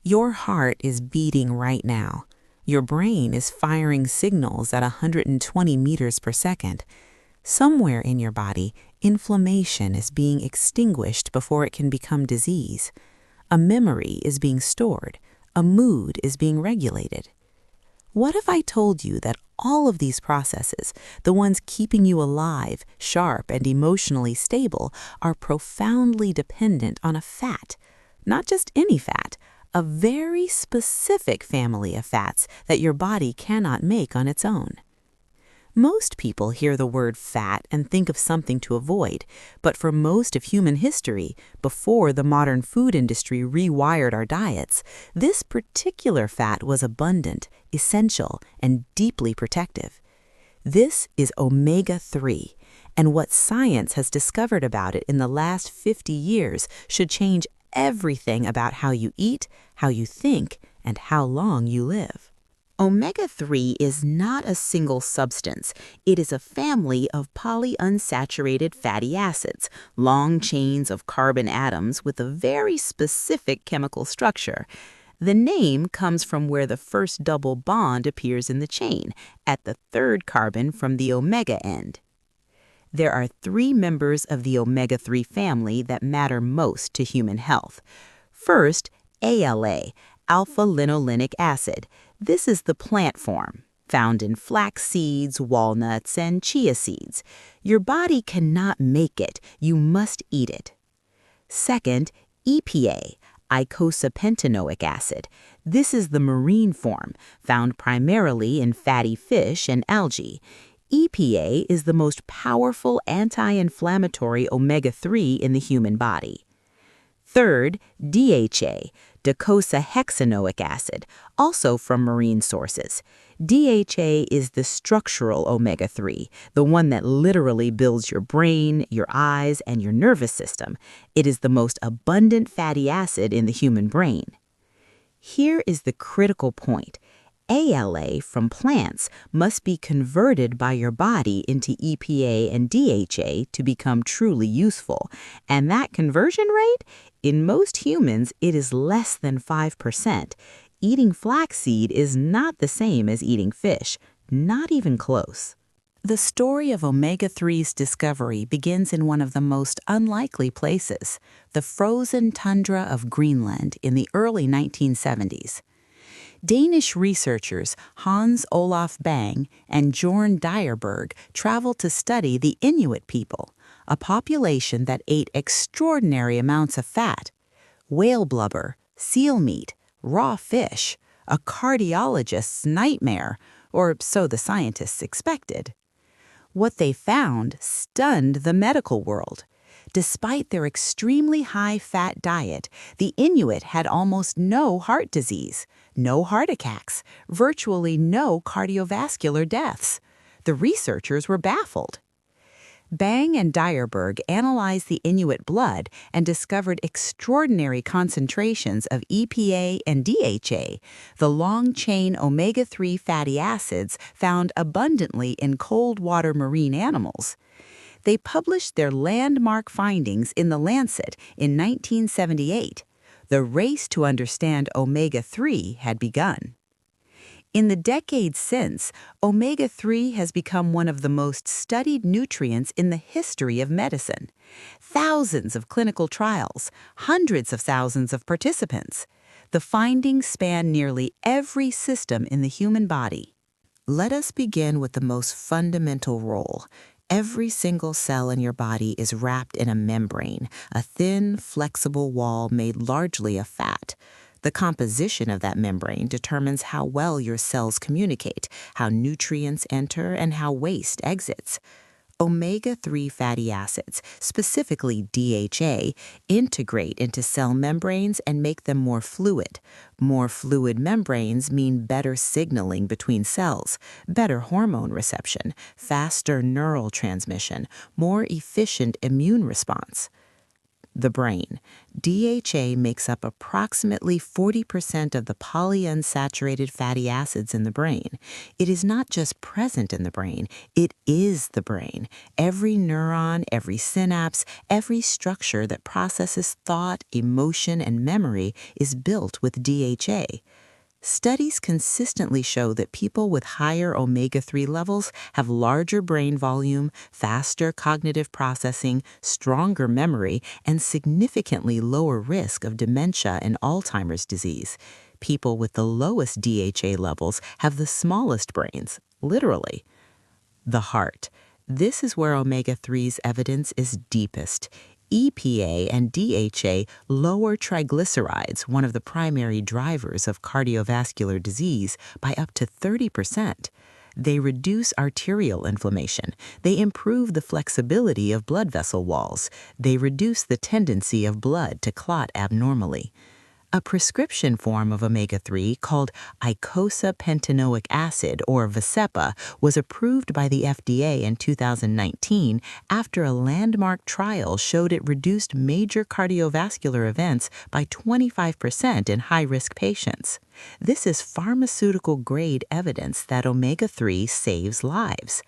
Your heart is beating right now. Your brain is firing signals at 120 meters per second. Somewhere in your body, inflammation is being extinguished before it can become disease. A memory is being stored. A mood is being regulated. What if I told you that all of these processes, the ones keeping you alive, sharp, and emotionally stable, are profoundly dependent on a fat? Not just any fat, a very specific family of fats that your body cannot make on its own. Most people hear the word fat and think of something to avoid, but for most of human history, before the modern food industry rewired our diets, this particular fat was abundant, essential, and deeply protective. This is omega-3, and what science has discovered about it in the last 50 years should change everything about how you eat, how you think, and how long you live. Omega-3 is not a single substance. It is a family of polyunsaturated fatty acids, long chains of carbon atoms with a very specific chemical structure. The name comes from where the first double bond appears in the chain, at the third carbon from the omega end. There are 3 members of the omega-3 family that matter most to human health. First, ALA, alpha-linolenic acid. This is the plant form, found in flax seeds, walnuts, and chia seeds. Your body cannot make it. You must eat it. Second, EPA, eicosapentaenoic acid. This is the marine form, found primarily in fatty fish and algae. EPA is the most powerful anti-inflammatory omega-3 in the human body. Third, DHA, docosahexaenoic acid, also from marine sources. DHA is the structural omega-3, the one that literally builds your brain, your eyes, and your nervous system. It is the most abundant fatty acid in the human brain. Here is the critical point. ALA from plants must be converted by your body into EPA and DHA to become truly useful. And that conversion rate? In most humans, it is less than 5%. Eating flaxseed is not the same as eating fish, not even close. The story of omega-3's discovery begins in one of the most unlikely places, the frozen tundra of Greenland in the early 1970s. Danish researchers Hans Olaf Bang and Jorn Dyerberg traveled to study the Inuit people, a population that ate extraordinary amounts of fat, whale blubber, seal meat, raw fish, a cardiologist's nightmare, or so the scientists expected. What they found stunned the medical world. Despite their extremely high-fat diet, the Inuit had almost no heart disease, no heart attacks, virtually no cardiovascular deaths. The researchers were baffled. Bang and Dyerberg analyzed the Inuit blood and discovered extraordinary concentrations of EPA and DHA, the long-chain omega-3 fatty acids found abundantly in cold-water marine animals. They published their landmark findings in The Lancet in 1978. The race to understand omega-3 had begun. In the decades since, omega-3 has become one of the most studied nutrients in the history of medicine. Thousands of clinical trials, hundreds of thousands of participants. The findings span nearly every system in the human body. Let us begin with the most fundamental role. Every single cell in your body is wrapped in a membrane, a thin, flexible wall made largely of fat. The composition of that membrane determines how well your cells communicate, how nutrients enter, and how waste exits. Omega-3 fatty acids, specifically DHA, integrate into cell membranes and make them more fluid. More fluid membranes mean better signaling between cells, better hormone reception, faster neural transmission, more efficient immune response. The brain. DHA makes up approximately 40% of the polyunsaturated fatty acids in the brain. It is not just present in the brain, it is the brain. Every neuron, every synapse, every structure that processes thought, emotion, and memory is built with DHA. Studies consistently show that people with higher omega-3 levels have larger brain volume, faster cognitive processing, stronger memory, and significantly lower risk of dementia and Alzheimer's disease. People with the lowest DHA levels have the smallest brains, literally. The heart. This is where omega-3's evidence is deepest. EPA and DHA lower triglycerides, one of the primary drivers of cardiovascular disease, by up to 30%. They reduce arterial inflammation. They improve the flexibility of blood vessel walls. They reduce the tendency of blood to clot abnormally. A prescription form of omega-3 called eicosapentaenoic acid, or Vascepa, was approved by the FDA in 2019 after a landmark trial showed it reduced major cardiovascular events by 25% in high-risk patients. This is pharmaceutical-grade evidence that omega-3 saves lives.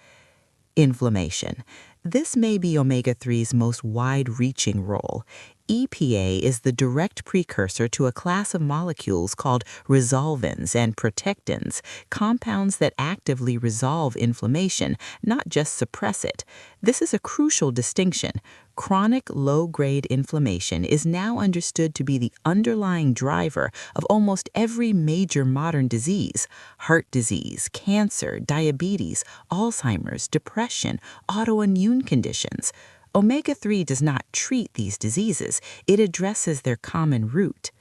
Inflammation. This may be omega-3's most wide-reaching role. EPA is the direct precursor to a class of molecules called resolvins and protectins, compounds that actively resolve inflammation, not just suppress it. This is a crucial distinction. Chronic low-grade inflammation is now understood to be the underlying driver of almost every major modern disease: heart disease, cancer, diabetes, Alzheimer's, depression, autoimmune conditions. Omega-3 does not treat these diseases, it addresses their common root.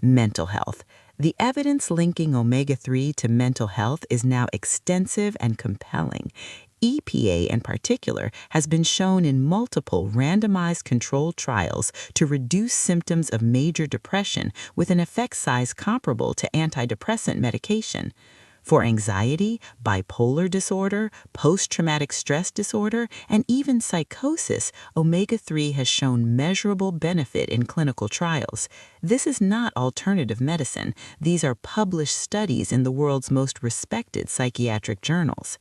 Mental health. The evidence linking omega-3 to mental health is now extensive and compelling. EPA in particular has been shown in multiple randomized controlled trials to reduce symptoms of major depression with an effect size comparable to antidepressant medication. For anxiety, bipolar disorder, post-traumatic stress disorder, and even psychosis, omega-3 has shown measurable benefit in clinical trials. This is not alternative medicine. These are published studies in the world's most respected psychiatric journals.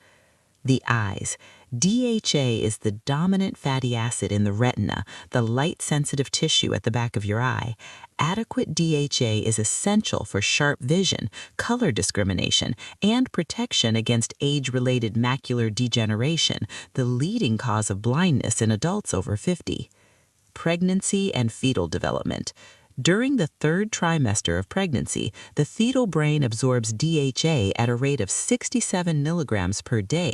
The eyes. DHA is the dominant fatty acid in the retina, the light-sensitive tissue at the back of your eye. Adequate DHA is essential for sharp vision, color discrimination, and protection against age-related macular degeneration, the leading cause of blindness in adults over 50. Pregnancy and fetal development. During the third trimester of pregnancy, the fetal brain absorbs DHA at a rate of 67 milligrams per day.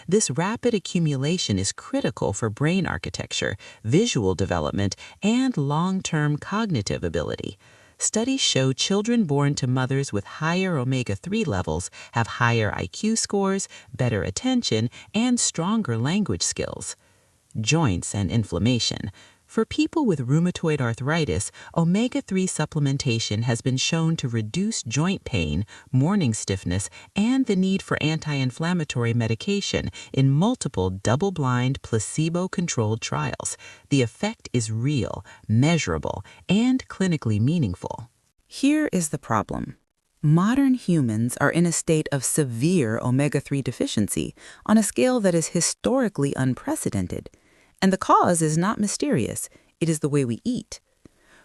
This rapid accumulation is critical for brain architecture, visual development, and long-term cognitive ability. Studies show children born to mothers with higher omega-3 levels have higher IQ scores, better attention, and stronger language skills. Joints and inflammation. For people with rheumatoid arthritis, omega-3 supplementation has been shown to reduce joint pain, morning stiffness, and the need for anti-inflammatory medication in multiple double-blind, placebo-controlled trials. The effect is real, measurable, and clinically meaningful. Here is the problem. Modern humans are in a state of severe omega-3 deficiency on a scale that is historically unprecedented. And the cause is not mysterious, it is the way we eat.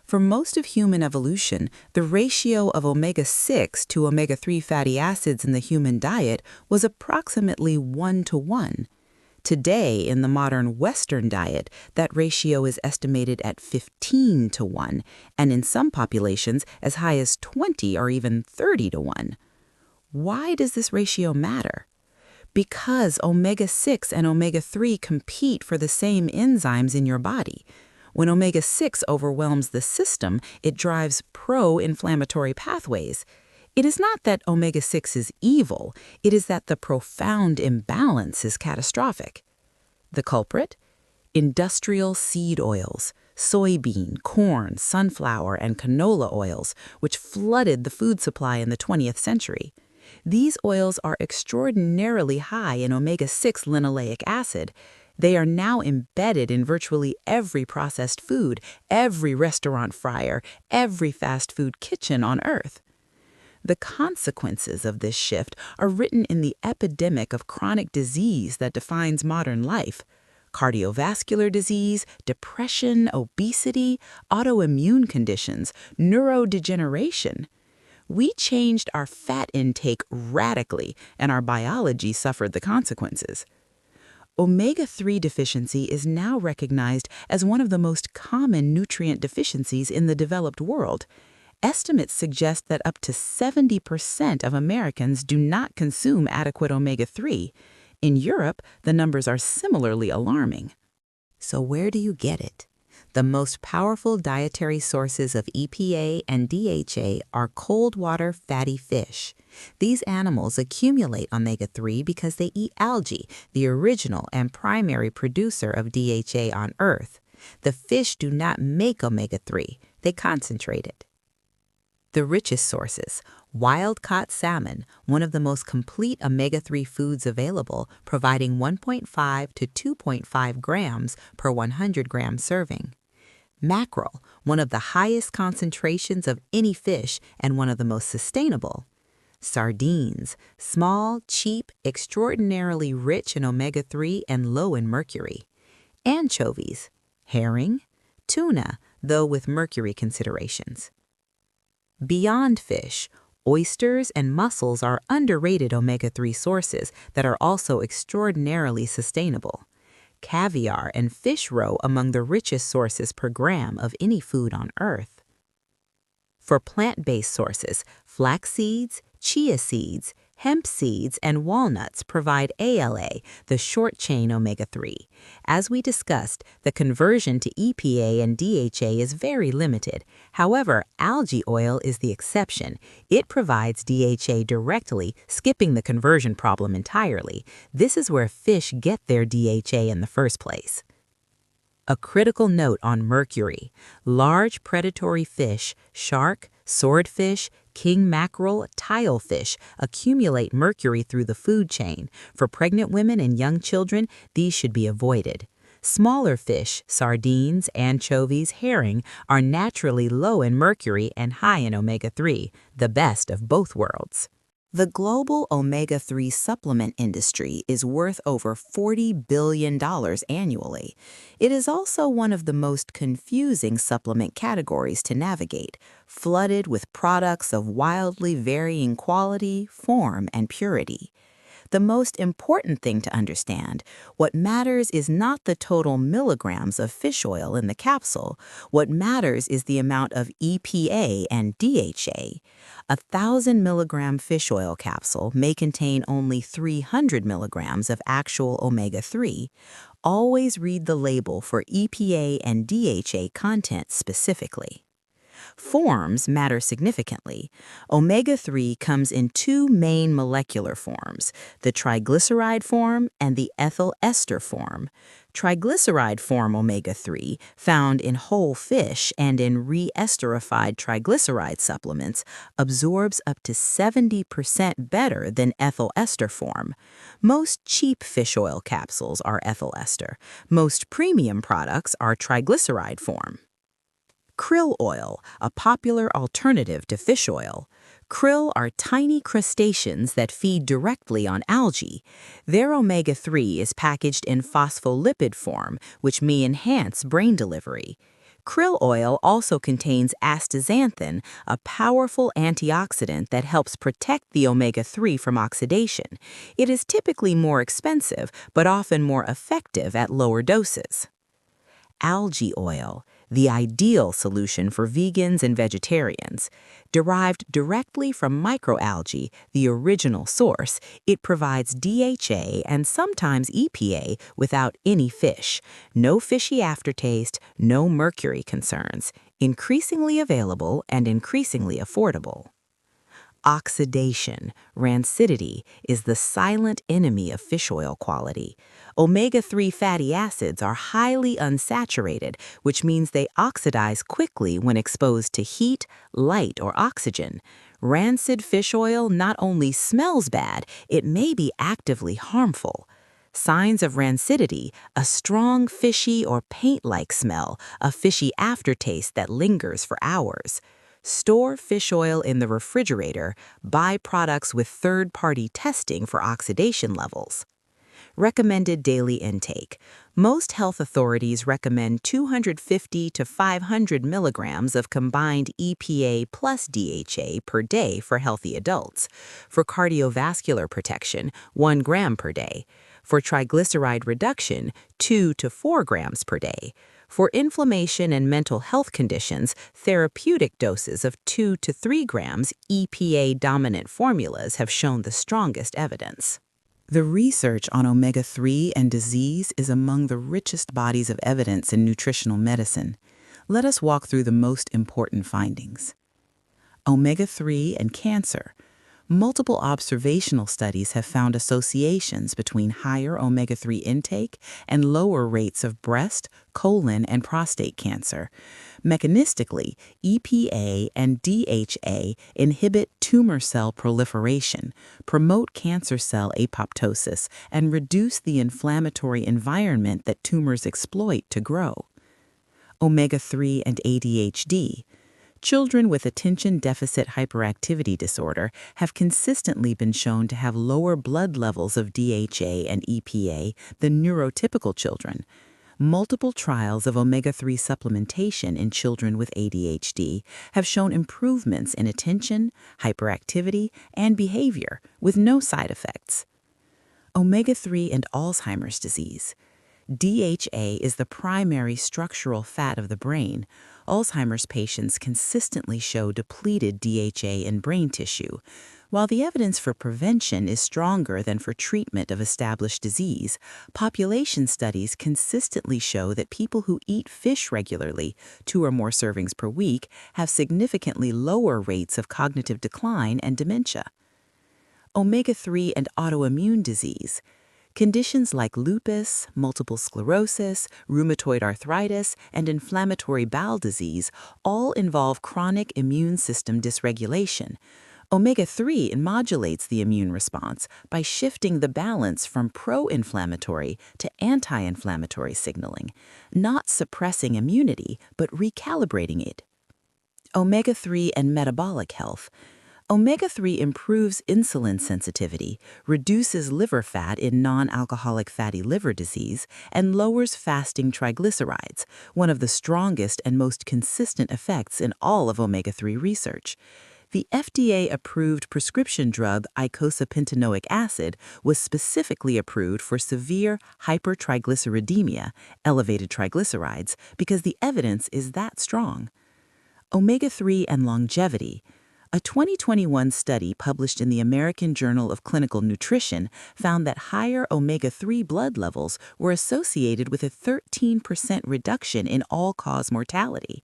For most of human evolution, the ratio of omega-6 to omega-3 fatty acids in the human diet was approximately 1:1. Today, in the modern Western diet, that ratio is estimated at 15:1, and in some populations as high as 20 or even 30:1. Why does this ratio matter? Because omega-6 and omega-3 compete for the same enzymes in your body. When omega-6 overwhelms the system, it drives pro-inflammatory pathways. It is not that omega-6 is evil, it is that the profound imbalance is catastrophic. The culprit? Industrial seed oils, soybean, corn, sunflower, and canola oils, which flooded the food supply in the 20th century. These oils are extraordinarily high in omega-6 linoleic acid. They are now embedded in virtually every processed food, every restaurant fryer, every fast food kitchen on Earth. The consequences of this shift are written in the epidemic of chronic disease that defines modern life. Cardiovascular disease, depression, obesity, autoimmune conditions, neurodegeneration. We changed our fat intake radically, and our biology suffered the consequences. Omega-3 deficiency is now recognized as one of the most common nutrient deficiencies in the developed world. Estimates suggest that up to 70% of Americans do not consume adequate omega-3. In Europe, the numbers are similarly alarming. So where do you get it? The most powerful dietary sources of EPA and DHA are cold water fatty fish. These animals accumulate omega-3 because they eat algae, the original and primary producer of DHA on Earth. The fish do not make omega-3, they concentrate it. The richest sources: wild-caught salmon, one of the most complete omega-3 foods available, providing 1.5 to 2.5 grams per 100-gram serving. Mackerel, one of the highest concentrations of any fish and one of the most sustainable. Sardines, small, cheap, extraordinarily rich in omega-3 and low in mercury. Anchovies, herring, tuna, though with mercury considerations. Beyond fish, oysters and mussels are underrated omega-3 sources that are also extraordinarily sustainable. Caviar and fish roe among the richest sources per gram of any food on Earth. For plant-based sources, flax seeds, chia seeds, hemp seeds, and walnuts provide ALA, the short-chain omega-3. As we discussed, the conversion to EPA and DHA is very limited. However, algae oil is the exception. It provides DHA directly, skipping the conversion problem entirely. This is where fish get their DHA in the first place. A critical note on mercury. Large predatory fish, shark, swordfish, king mackerel, tilefish accumulate mercury through the food chain. For pregnant women and young children, these should be avoided. Smaller fish, sardines, anchovies, herring, are naturally low in mercury and high in omega-3, the best of both worlds. The global omega-3 supplement industry is worth over $40 billion annually. It is also one of the most confusing supplement categories to navigate, flooded with products of wildly varying quality, form, and purity. The most important thing to understand: what matters is not the total milligrams of fish oil in the capsule. What matters is the amount of EPA and DHA. A 1,000-milligram fish oil capsule may contain only 300 milligrams of actual omega-3. Always read the label for EPA and DHA content specifically. Forms matter significantly. Omega-3 comes in two main molecular forms, the triglyceride form and the ethyl ester form. Triglyceride form omega-3, found in whole fish and in re-esterified triglyceride supplements, absorbs up to 70% better than ethyl ester form. Most cheap fish oil capsules are ethyl ester. Most premium products are triglyceride form. Krill oil, a popular alternative to fish oil. Krill are tiny crustaceans that feed directly on algae. Their omega-3 is packaged in phospholipid form, which may enhance brain delivery. Krill oil also contains astaxanthin, a powerful antioxidant that helps protect the omega-3 from oxidation. It is typically more expensive, but often more effective at lower doses. Algae oil, the ideal solution for vegans and vegetarians. Derived directly from microalgae, the original source, it provides DHA and sometimes EPA without any fish. No fishy aftertaste, no mercury concerns. Increasingly available and increasingly affordable. Oxidation, rancidity, is the silent enemy of fish oil quality. Omega-3 fatty acids are highly unsaturated, which means they oxidize quickly when exposed to heat, light, or oxygen. Rancid fish oil not only smells bad, it may be actively harmful. Signs of rancidity, a strong fishy or paint-like smell, a fishy aftertaste that lingers for hours. Store fish oil in the refrigerator, buy products with third-party testing for oxidation levels. Recommended daily intake. Most health authorities recommend 250 to 500 milligrams of combined EPA plus DHA per day for healthy adults. For cardiovascular protection, 1 gram per day. For triglyceride reduction, 2 to 4 grams per day. For inflammation and mental health conditions, therapeutic doses of 2 to 3 grams EPA-dominant formulas have shown the strongest evidence. The research on omega-3 and disease is among the richest bodies of evidence in nutritional medicine. Let us walk through the most important findings. Omega-3 and cancer. Multiple observational studies have found associations between higher omega-3 intake and lower rates of breast, colon, and prostate cancer. Mechanistically, EPA and DHA inhibit tumor cell proliferation, promote cancer cell apoptosis, and reduce the inflammatory environment that tumors exploit to grow. Omega-3 and ADHD. Children with attention deficit hyperactivity disorder have consistently been shown to have lower blood levels of DHA and EPA than neurotypical children. Multiple trials of omega-3 supplementation in children with ADHD have shown improvements in attention, hyperactivity, and behavior with no side effects. Omega-3 and Alzheimer's disease. DHA is the primary structural fat of the brain. Alzheimer's patients consistently show depleted DHA in brain tissue. While the evidence for prevention is stronger than for treatment of established disease, population studies consistently show that people who eat fish regularly, 2 or more servings per week, have significantly lower rates of cognitive decline and dementia. Omega-3 and autoimmune disease. Conditions like lupus, multiple sclerosis, rheumatoid arthritis, and inflammatory bowel disease all involve chronic immune system dysregulation. Omega-3 modulates the immune response by shifting the balance from pro-inflammatory to anti-inflammatory signaling, not suppressing immunity but recalibrating it. Omega-3 and metabolic health. Omega-3 improves insulin sensitivity, reduces liver fat in non-alcoholic fatty liver disease, and lowers fasting triglycerides, one of the strongest and most consistent effects in all of omega-3 research. The FDA-approved prescription drug icosapentaenoic acid was specifically approved for severe hypertriglyceridemia, elevated triglycerides, because the evidence is that strong. Omega-3 and longevity. A 2021 study published in the American Journal of Clinical Nutrition found that higher omega-3 blood levels were associated with a 13% reduction in all-cause mortality.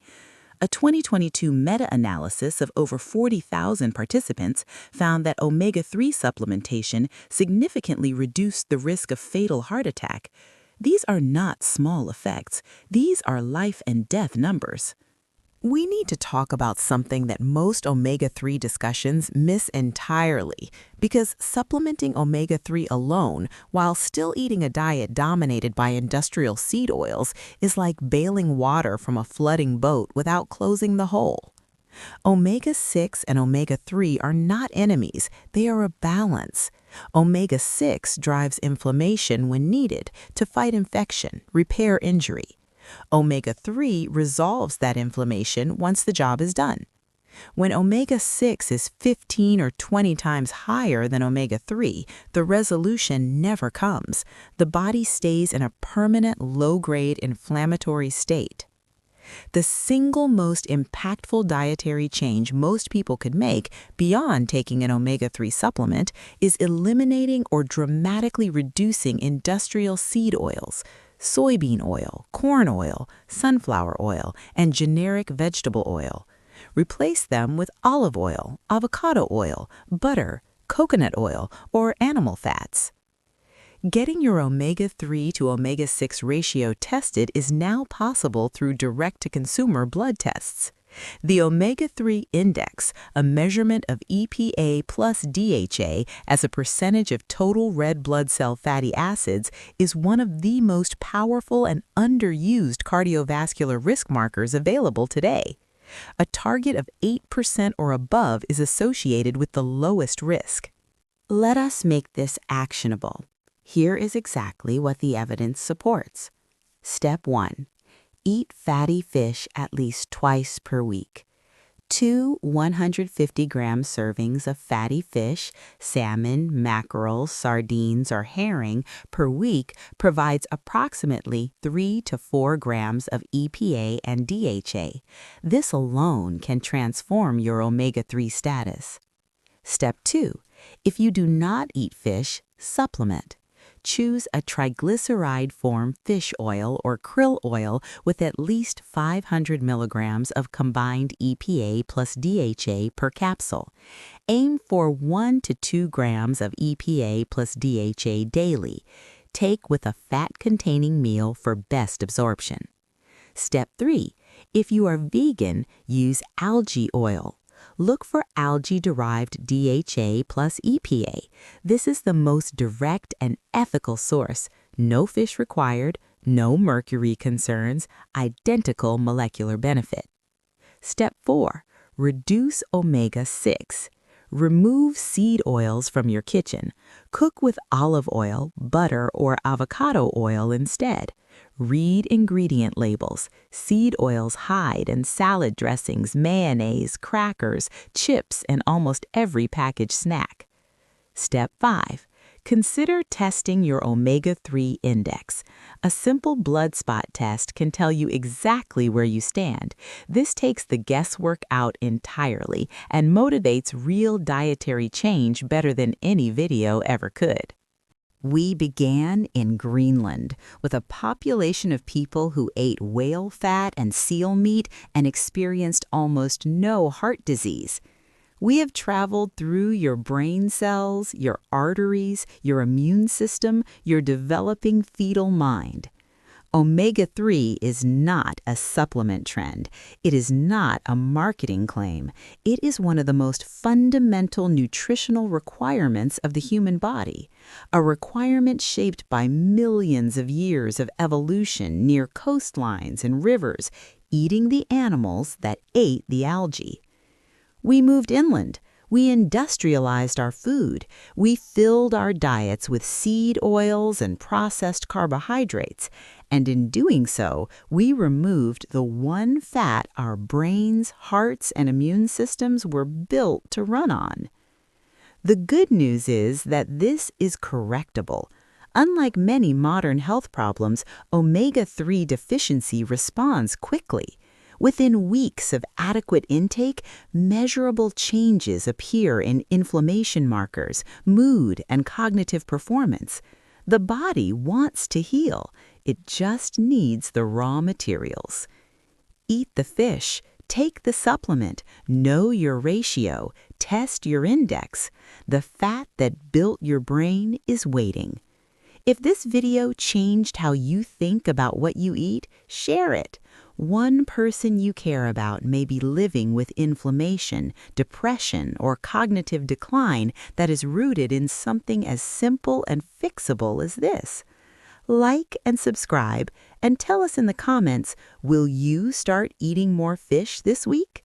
A 2022 meta-analysis of over 40,000 participants found that omega-3 supplementation significantly reduced the risk of fatal heart attack. These are not small effects. These are life and death numbers. We need to talk about something that most omega-3 discussions miss entirely, because supplementing omega-3 alone while still eating a diet dominated by industrial seed oils is like bailing water from a flooding boat without closing the hole. Omega-6 and omega-3 are not enemies, they are a balance. Omega-6 drives inflammation when needed to fight infection, repair injury. Omega-3 resolves that inflammation once the job is done. When omega-6 is 15 or 20 times higher than omega-3, the resolution never comes. The body stays in a permanent low-grade inflammatory state. The single most impactful dietary change most people could make beyond taking an omega-3 supplement is eliminating or dramatically reducing industrial seed oils, soybean oil, corn oil, sunflower oil, and generic vegetable oil. Replace them with olive oil, avocado oil, butter, coconut oil, or animal fats. Getting your omega-3 to omega-6 ratio tested is now possible through direct-to-consumer blood tests. The omega-3 index, a measurement of EPA plus DHA as a percentage of total red blood cell fatty acids, is one of the most powerful and underused cardiovascular risk markers available today. A target of 8% or above is associated with the lowest risk. Let us make this actionable. Here is exactly what the evidence supports. Step 1. Eat fatty fish at least twice per week. 2 150-gram servings of fatty fish, salmon, mackerel, sardines, or herring per week provides approximately 3 to 4 grams of EPA and DHA. This alone can transform your omega-3 status. Step 2. If you do not eat fish, supplement. Choose a triglyceride-form fish oil or krill oil with at least 500 milligrams of combined EPA plus DHA per capsule. Aim for 1 to 2 grams of EPA plus DHA daily. Take with a fat-containing meal for best absorption. Step 3. If you are vegan, use algae oil. Look for algae-derived DHA plus EPA. This is the most direct and ethical source. No fish required, no mercury concerns, identical molecular benefit. Step 4. Reduce omega-6. Remove seed oils from your kitchen. Cook with olive oil, butter, or avocado oil instead. Read ingredient labels. Seed oils hide in salad dressings, mayonnaise, crackers, chips, and almost every packaged snack. Step 5. Consider testing your omega-3 index. A simple blood spot test can tell you exactly where you stand. This takes the guesswork out entirely and motivates real dietary change better than any video ever could. We began in Greenland with a population of people who ate whale fat and seal meat and experienced almost no heart disease. We have traveled through your brain cells, your arteries, your immune system, your developing fetal mind. Omega-3 is not a supplement trend. It is not a marketing claim. It is one of the most fundamental nutritional requirements of the human body, a requirement shaped by millions of years of evolution near coastlines and rivers, eating the animals that ate the algae. We moved inland. We industrialized our food. We filled our diets with seed oils and processed carbohydrates. And in doing so, we removed the one fat our brains, hearts, and immune systems were built to run on. The good news is that this is correctable. Unlike many modern health problems, omega-3 deficiency responds quickly. Within weeks of adequate intake, measurable changes appear in inflammation markers, mood, and cognitive performance. The body wants to heal. It just needs the raw materials. Eat the fish. Take the supplement. Know your ratio. Test your index. The fat that built your brain is waiting. If this video changed how you think about what you eat, share it. One person you care about may be living with inflammation, depression, or cognitive decline that is rooted in something as simple and fixable as this. Like and subscribe, and tell us in the comments, will you start eating more fish this week?